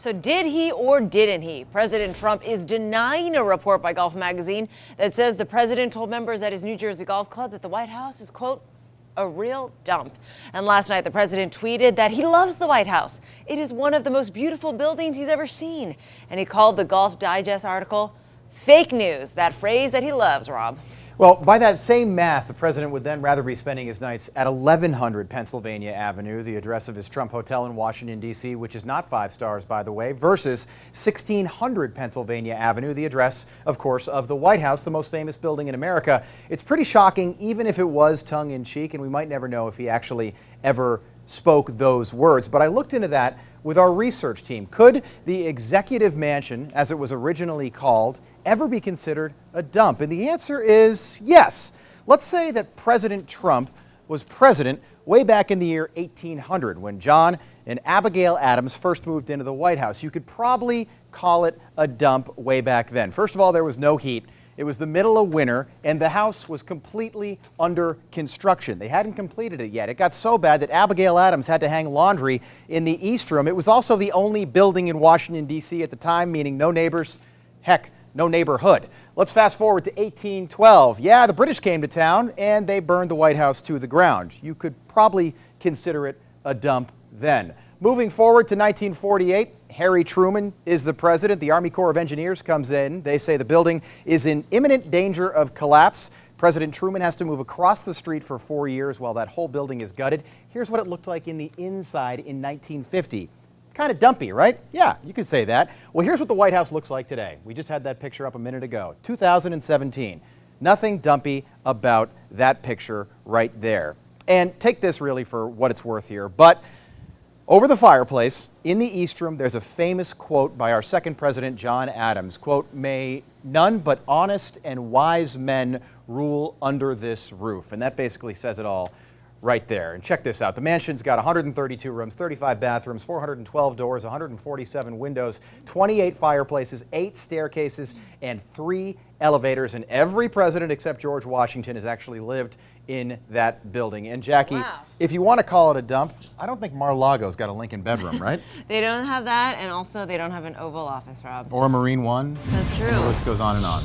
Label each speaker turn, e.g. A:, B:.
A: So did he or didn't he? President Trump is denying a report by Golf Magazine that says the president told members at his New Jersey golf club that the White House is, quote, a real dump. And last night, the president tweeted that he loves the White House. It is one of the most beautiful buildings he's ever seen. And he called the Golf Digest article fake news, that phrase that he loves, Rob.
B: Well, by that same math, the president would then rather be spending his nights at 1100 Pennsylvania Avenue, the address of his Trump Hotel in Washington, D.C., which is not 5 stars, by the way, versus 1600 Pennsylvania Avenue, the address, of course, of the White House, the most famous building in America. It's pretty shocking, even if it was tongue-in-cheek, and we might never know if he actually ever spoke those words. But I looked into that with our research team. Could the Executive Mansion, as it was originally called, ever be considered a dump? And the answer is yes. Let's say that President Trump was president way back in the year 1800 when John and Abigail Adams first moved into the White House. You could probably call it a dump way back then. First of all, there was no heat. It was the middle of winter, and the house was completely under construction. They hadn't completed it yet. It got so bad that Abigail Adams had to hang laundry in the East Room. It was also the only building in Washington, D.C. at the time, meaning no neighbors, heck, no neighborhood. Let's fast forward to 1812. Yeah, the British came to town, and they burned the White House to the ground. You could probably consider it a dump then. Moving forward to 1948, Harry Truman is the president. The Army Corps of Engineers comes in. They say the building is in imminent danger of collapse. President Truman has to move across the street for 4 years while that whole building is gutted. Here's what it looked like in the inside in 1950. Kind of dumpy, right? Yeah, you could say that. Well, here's what the White House looks like today. We just had that picture up a minute ago, 2017. Nothing dumpy about that picture right there. And take this really for what it's worth here, but over the fireplace in the East Room, there's a famous quote by our second president, John Adams. Quote, "May none but honest and wise men rule under this roof." And that basically says it all right there. And check this out. The mansion's got 132 rooms, 35 bathrooms, 412 doors, 147 windows, 28 fireplaces, 8 staircases, and 3 elevators. And every president except George Washington has actually lived in that building. And Jackie,
A: wow,
B: if you want to call it a dump, I don't think Mar-a-Lago's got a Lincoln bedroom, right?
A: They don't have that, and also they don't have an Oval Office, Rob.
B: Or a Marine One.
A: That's true.
B: The list goes on and on.